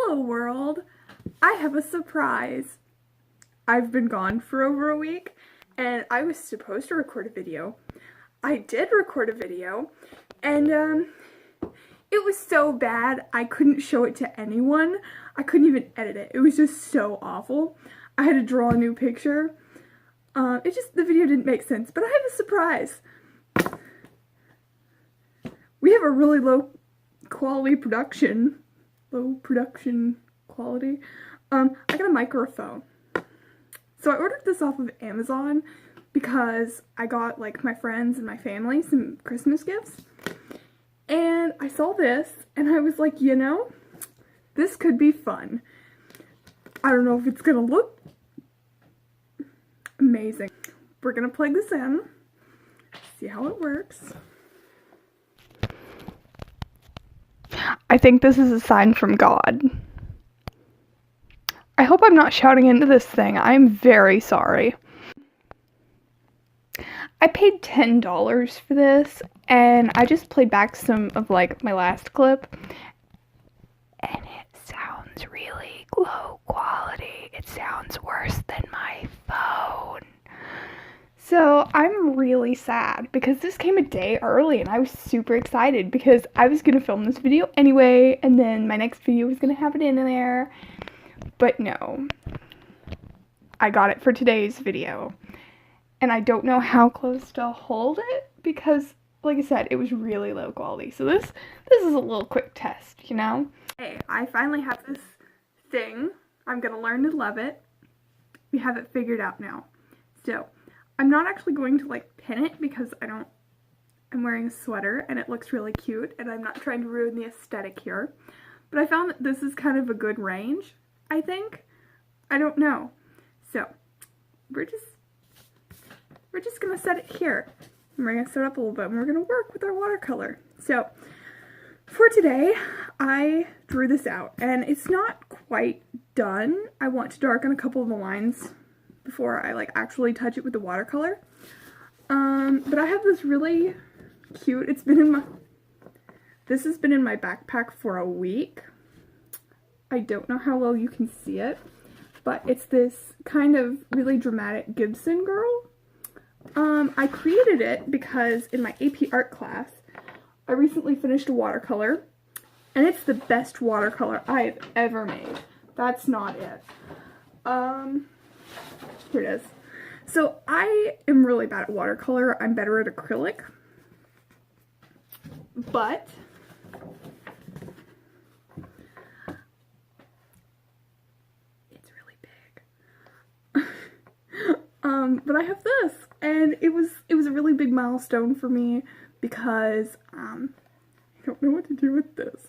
Hello world! I have a surprise. I've been gone for over a week and I was supposed to record a video. I did record a video and it was so bad I couldn't show it to anyone. I couldn't even edit it. It was just so awful. I had to draw a new picture. The video didn't make sense, but I have a surprise. We have a really low production quality. I got a microphone. So I ordered this off of Amazon because I got like my friends and my family some Christmas gifts. And I saw this and I was like, you know, this could be fun. I don't know if it's gonna look amazing. We're gonna plug this in, see how it works. I think this is a sign from God. I hope I'm not shouting into this thing. I'm very sorry. I paid $10 for this, and I just played back some of like my last clip, and it sounds really low quality. It sounds worse than my phone. So I'm really sad because this came a day early and I was super excited because I was going to film this video anyway, and then my next video was going to have it in there. But no, I got it for today's video. And I don't know how close to hold it because, like I said, it was really low quality. So this is a little quick test, you know? Hey, I finally have this thing. I'm going to learn to love it. We have it figured out now. So I'm not actually going to like pin it because I'm wearing a sweater and it looks really cute and I'm not trying to ruin the aesthetic here. But I found that this is kind of a good range, I think. I don't know. So we're just gonna set it here. And we're gonna set it up a little bit and we're gonna work with our watercolor. So for today, I drew this out and it's not quite done. I want to darken a couple of the lines before I like actually touch it with the watercolor. But I have this really cute, this has been in my backpack for a week. I don't know how well you can see it, but it's this kind of really dramatic Gibson girl. I created it because in my AP art class, I recently finished a watercolor, and it's the best watercolor I've ever made. That's not it. Here it is. So I am really bad at watercolor. I'm better at acrylic. But it's really big. But I have this, and it was a really big milestone for me because I don't know what to do with this.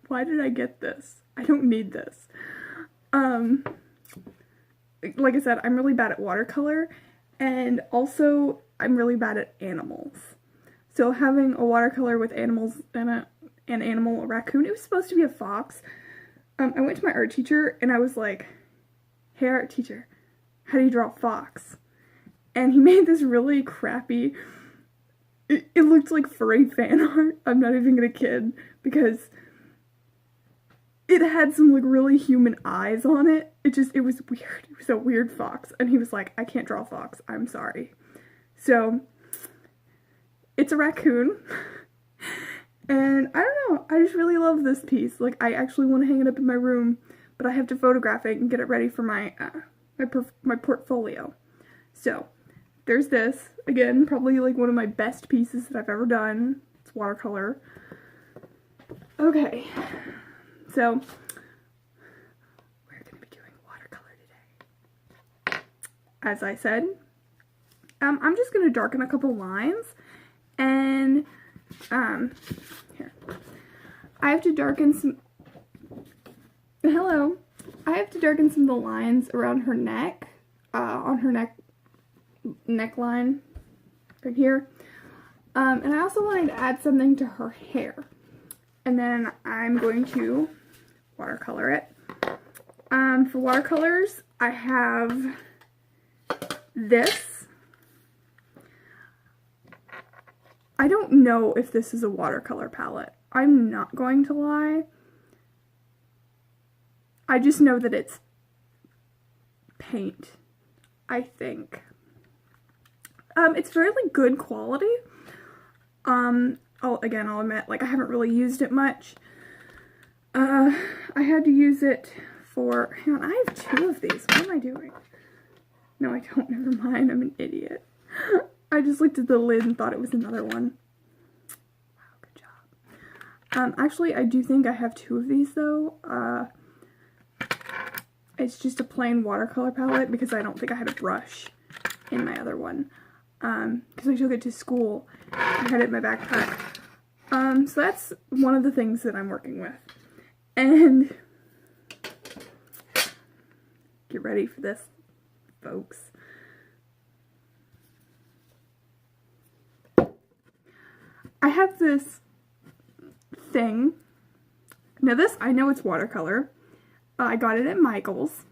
Why did I get this? I don't need this. Like I said, I'm really bad at watercolor, and also I'm really bad at animals. So having a watercolor with animals and an animal, a raccoon, it was supposed to be a fox. I went to my art teacher and I was like, hey art teacher, how do you draw a fox? And he made this really crappy, it looked like furry fan art. I'm not even gonna kid, because it had some like really human eyes on it. It was weird. It was a weird fox. And he was like, I can't draw a fox. I'm sorry. So it's a raccoon. And I don't know. I just really love this piece. Like I actually want to hang it up in my room, but I have to photograph it and get it ready for my portfolio. So there's this. Again, probably like one of my best pieces that I've ever done. It's watercolor. Okay. So, we're going to be doing watercolor today. As I said, I'm just going to darken a couple lines, and, here. I have to darken some, I have to darken some of the lines around her neck, on her neckline, right here. And I also wanted to add something to her hair. And then I'm going to watercolor it. For watercolors, I have this. I don't know if this is a watercolor palette. I'm not going to lie. I just know that it's paint, I think. It's fairly good quality. I'll admit, like, I haven't really used it much. I had to use it for, hang on, I have 2 of these. What am I doing? No, I don't, never mind, I'm an idiot. I just looked at the lid and thought it was another one. Wow, good job. Actually, I do think I have 2 of these, though. It's just a plain watercolor palette because I don't think I had a brush in my other one. Because I took it to school. I had it in my backpack. So that's one of the things that I'm working with. And get ready for this, folks. I have this thing. Now this, I know it's watercolor. I got it at Michael's.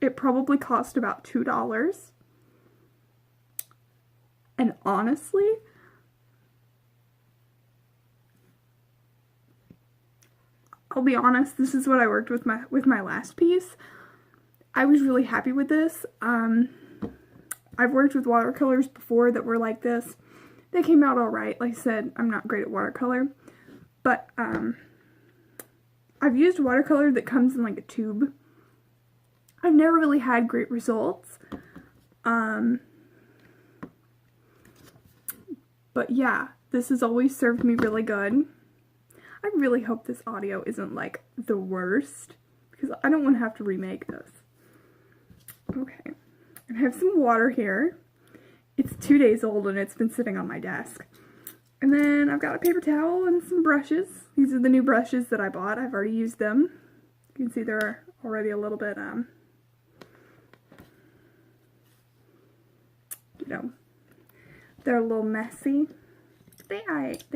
It probably cost about $2. And honestly, I'll be honest, this is what I worked with my last piece. I was really happy with this. I've worked with watercolors before that were like this. They came out alright. Like I said, I'm not great at watercolor. But I've used watercolor that comes in like a tube. I've never really had great results. But yeah, this has always served me really good. I really hope this audio isn't like the worst, because I don't want to have to remake this. Okay, I have some water here. It's 2 days old and it's been sitting on my desk. And then I've got a paper towel and some brushes. These are the new brushes that I bought. I've already used them. You can see they're already a little bit, you know, they're a little messy. They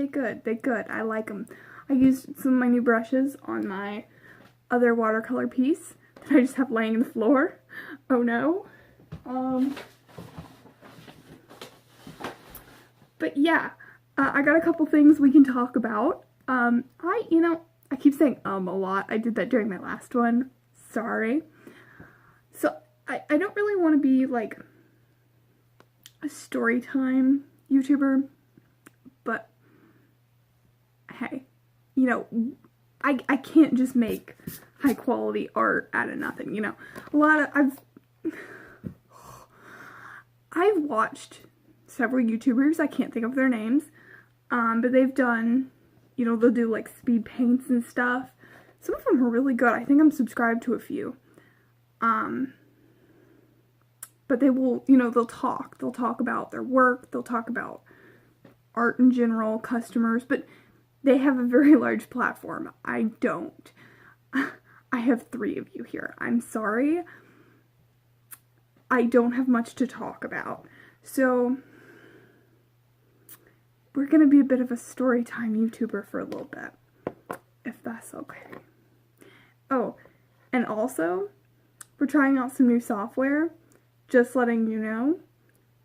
good. I like them. I used some of my new brushes on my other watercolor piece that I just have laying on the floor. Oh no. But yeah, I got a couple things we can talk about. I keep saying a lot. I did that during my last one. Sorry. So I don't really want to be like a story time YouTuber, but hey, you know, I can't just make high quality art out of nothing, you know. I've watched several YouTubers, I can't think of their names, but they've done, you know, they'll do like speed paints and stuff. Some of them are really good. I think I'm subscribed to a few. But they will, you know, they'll talk about their work, they'll talk about art in general, customers, but they have a very large platform. I don't. I have 3 of you here. I'm sorry. I don't have much to talk about. So we're going to be a bit of a story time YouTuber for a little bit, if that's okay. Oh, and also, we're trying out some new software. Just letting you know,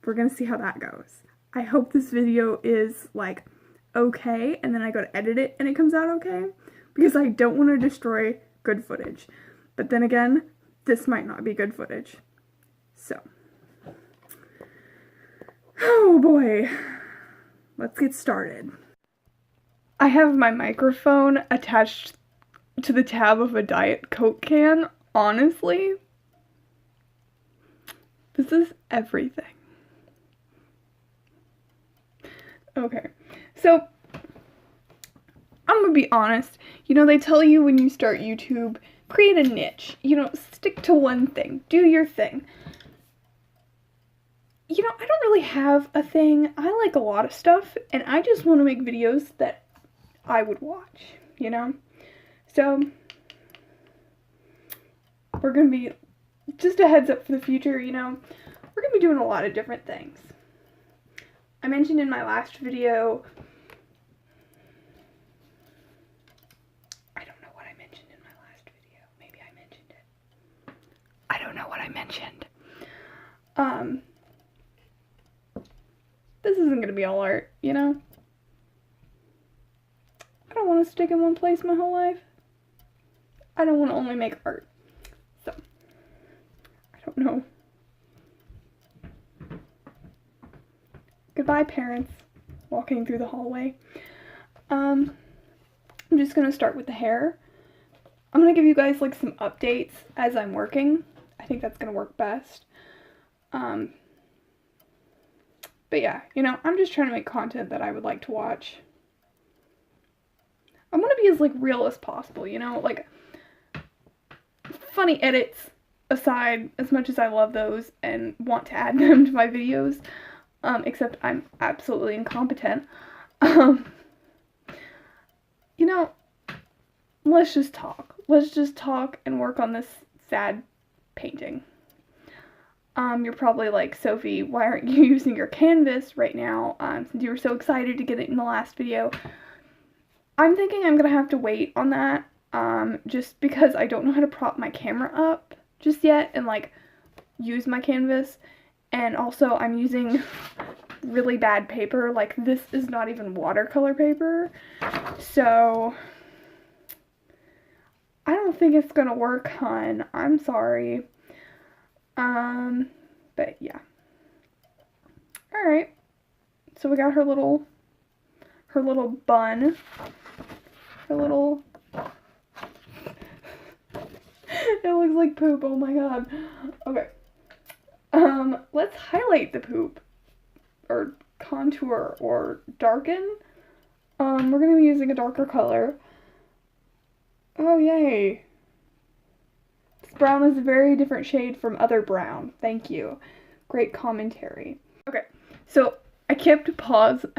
we're going to see how that goes. I hope this video is, like, okay, and then I go to edit it and it comes out okay, because I don't want to destroy good footage. But then again, this might not be good footage. So, oh boy, let's get started. I have my microphone attached to the tab of a Diet Coke can. Honestly, this is everything. Okay, so I'm gonna be honest. You know, they tell you when you start YouTube, create a niche. You know, stick to one thing. Do your thing. You know, I don't really have a thing. I like a lot of stuff, and I just want to make videos that I would watch, you know? So, we're gonna be, just a heads up for the future, you know, we're gonna be doing a lot of different things. I mentioned in my last video, I don't know what I mentioned in my last video. Maybe I mentioned it. I don't know what I mentioned. This isn't gonna be all art, you know? I don't want to stick in one place my whole life. I don't want to only make art. So, I don't know. Goodbye, parents. Walking through the hallway. I'm just going to start with the hair. I'm going to give you guys like some updates as I'm working. I think that's going to work best. But yeah, you know, I'm just trying to make content that I would like to watch. I want to be as like real as possible, you know, like funny edits aside, as much as I love those and want to add them to my videos, except I'm absolutely incompetent. You know, let's just talk. Let's just talk and work on this sad painting. You're probably like, Sophie, why aren't you using your canvas right now, since you were so excited to get it in the last video? I'm thinking I'm gonna have to wait on that, just because I don't know how to prop my camera up just yet and like use my canvas, and also I'm using really bad paper. Like, this is not even watercolor paper, so I don't think it's gonna work, hon. I'm sorry. But yeah. Alright. So we got her little bun. Her little it looks like poop, oh my god. Okay. Let's highlight the poop. Or contour or darken. We're gonna be using a darker color. Oh yay. Brown is a very different shade from other brown. Thank you. Great commentary. Okay, so I kept pausing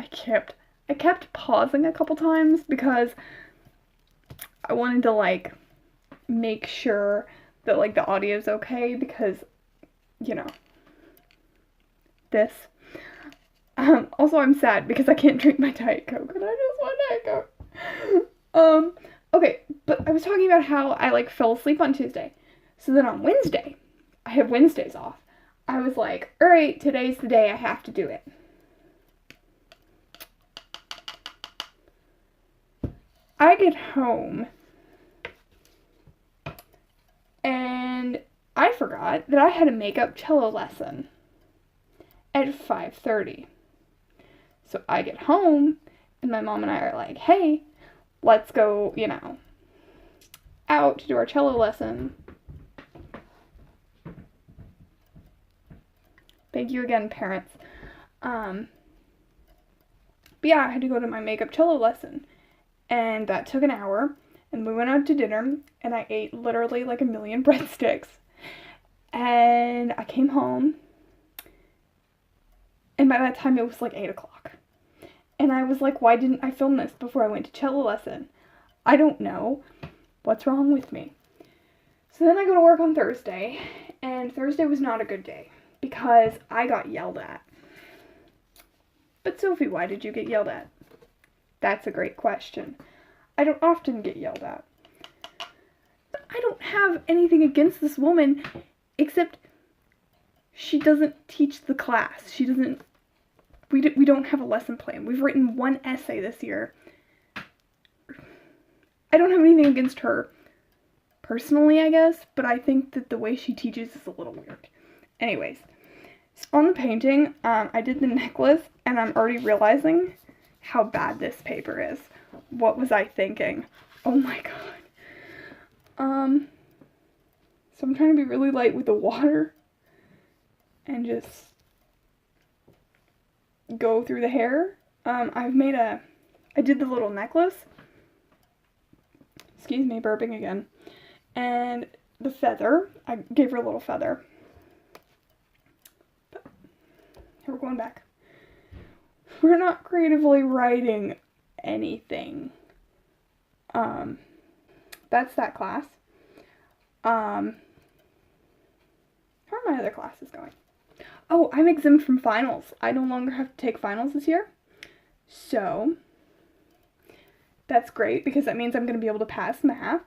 a couple times because I wanted to like make sure that like the audio's okay, because you know this. Also I'm sad because I can't drink my Diet Coke and I just want Diet Coke. Okay, but I was talking about how I like fell asleep on Tuesday. So then on Wednesday, I have Wednesdays off. I was like, alright, today's the day I have to do it. I get home, and I forgot that I had a makeup cello lesson at 5:30. So I get home, and my mom and I are like, hey, let's go, you know, out to do our cello lesson. Thank you again, parents. But yeah, I had to go to my makeup cello lesson, and that took an hour, and we went out to dinner, and I ate literally like a million breadsticks, and I came home, and by that time it was like 8 o'clock, and I was like, why didn't I film this before I went to cello lesson? I don't know. What's wrong with me? So then I go to work on Thursday, and Thursday was not a good day, because I got yelled at. But Sophie, why did you get yelled at? That's a great question. I don't often get yelled at. I don't have anything against this woman, except she doesn't teach the class. We don't have a lesson plan. We've written one essay this year. I don't have anything against her personally, I guess, but I think that the way she teaches is a little weird. Anyways, so on the painting, I did the necklace, and I'm already realizing how bad this paper is. What was I thinking? Oh my god. So I'm trying to be really light with the water, and just go through the hair. I did the little necklace. Excuse me, burping again. And the feather, I gave her a little feather. Here, we're going back. We're not creatively writing anything. That's that class. How are my other classes going? Oh, I'm exempt from finals. I no longer have to take finals this year. So, that's great because that means I'm going to be able to pass math.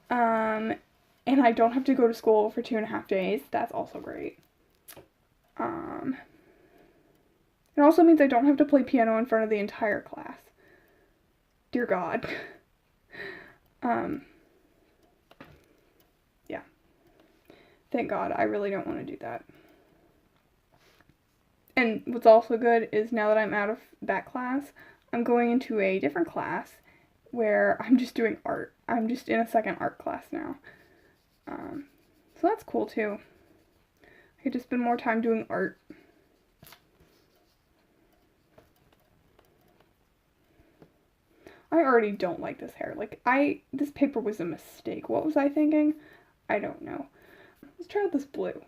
And I don't have to go to school for 2.5 days. That's also great. It also means I don't have to play piano in front of the entire class. Dear God. Thank God, I really don't want to do that. And what's also good is now that I'm out of that class, I'm going into a different class where I'm just doing art. I'm just in a second art class now. So that's cool too. I get to spend more time doing art. I already don't like this hair. Like, this paper was a mistake. What was I thinking? I don't know. Let's try out this blue.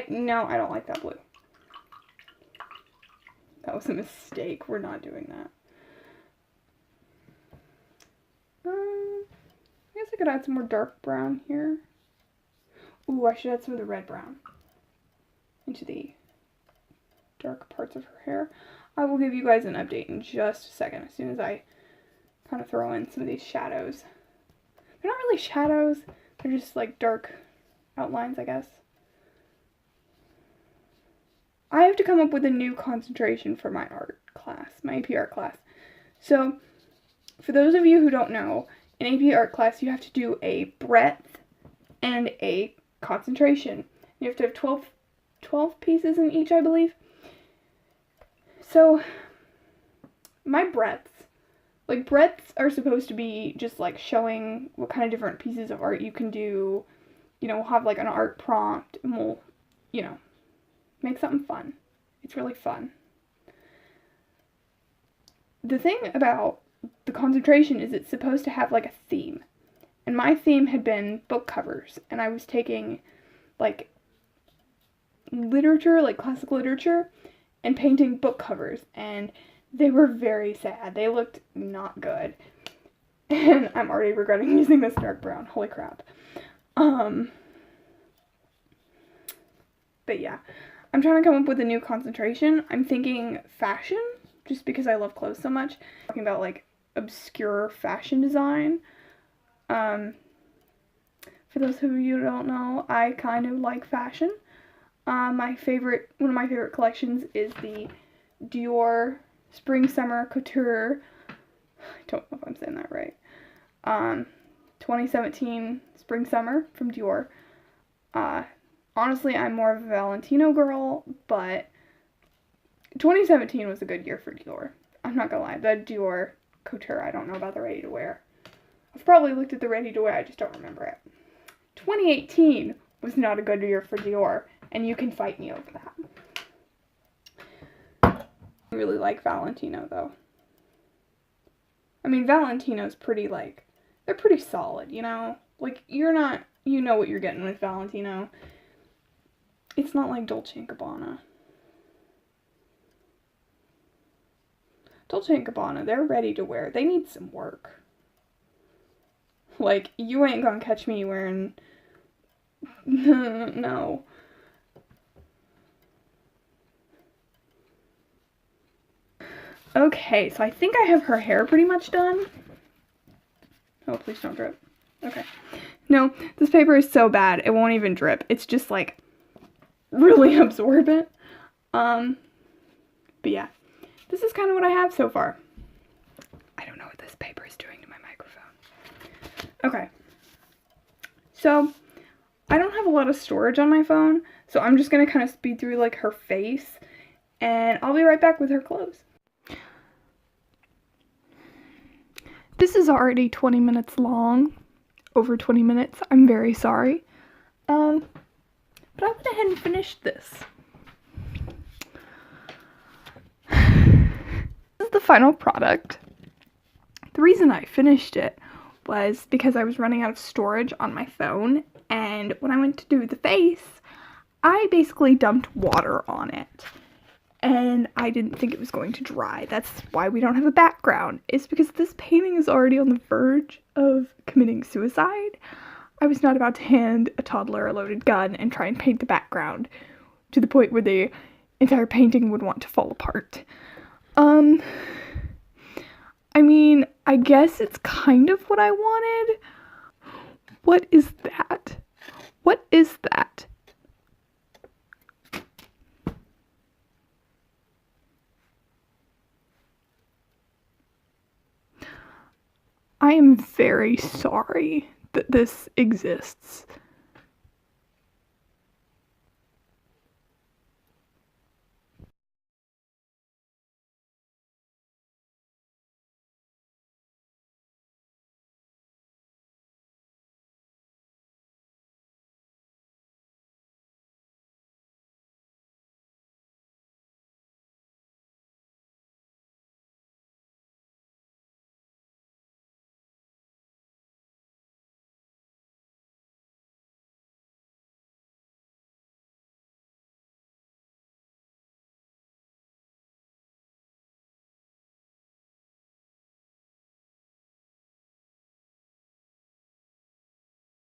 No, I don't like that blue. That was a mistake. We're not doing that. I guess I could add some more dark brown here. Ooh, I should add some of the red brown into the dark parts of her hair. I will give you guys an update in just a second, as soon as I kind of throw in some of these shadows. They're not really shadows, they're just like dark outlines, I guess. I have to come up with a new concentration for my art class, my AP art class. So, for those of you who don't know, in AP art class you have to do a breadth and a concentration. You have to have 12 pieces in each, I believe. So, my breadths are supposed to be just like showing what kind of different pieces of art you can do. You know, we'll have like an art prompt and we'll, you know, make something fun. It's really fun. The thing about the concentration is it's supposed to have like a theme. And my theme had been book covers. And I was taking like literature, like classic literature, and painting book covers. And they were very sad. They looked not good. And I'm already regretting using this dark brown. Holy crap. But yeah. I'm trying to come up with a new concentration. I'm thinking fashion, just because I love clothes so much. Talking about like obscure fashion design. For those of you who don't know, I kind of like fashion. One of my favorite collections is the Dior Spring Summer Couture. I don't know if I'm saying that right. 2017 Spring Summer from Dior. Honestly, I'm more of a Valentino girl, but 2017 was a good year for Dior. I'm not gonna lie. The Dior Couture, I don't know about the ready-to-wear. I've probably looked at the ready-to-wear, I just don't remember it. 2018 was not a good year for Dior, and you can fight me over that. I really like Valentino, though. I mean, Valentino's pretty, like, they're pretty solid, you know? Like, you know what you're getting with Valentino. It's not like Dolce & Gabbana. Dolce & Gabbana, they're ready to wear. They need some work. Like, you ain't gonna catch me wearing... No. Okay, so I think I have her hair pretty much done. Oh, please don't drip. Okay. No, this paper is so bad, it won't even drip. It's just, like, really absorbent. But yeah. This is kind of what I have so far. I don't know what this paper is doing to my microphone. Okay. So, I don't have a lot of storage on my phone, so I'm just going to kind of speed through, like, her face, and I'll be right back with her clothes. This is already 20 minutes long. Over 20 minutes. I'm very sorry. But I went ahead and finished this. This is the final product. The reason I finished it was because I was running out of storage on my phone, and when I went to do the face, I basically dumped water on it. And I didn't think it was going to dry. That's why we don't have a background. It's because this painting is already on the verge of committing suicide. I was not about to hand a toddler a loaded gun and try and paint the background to the point where the entire painting would want to fall apart. I mean, I guess it's kind of what I wanted. What is that? What is that? I am very sorry that this exists.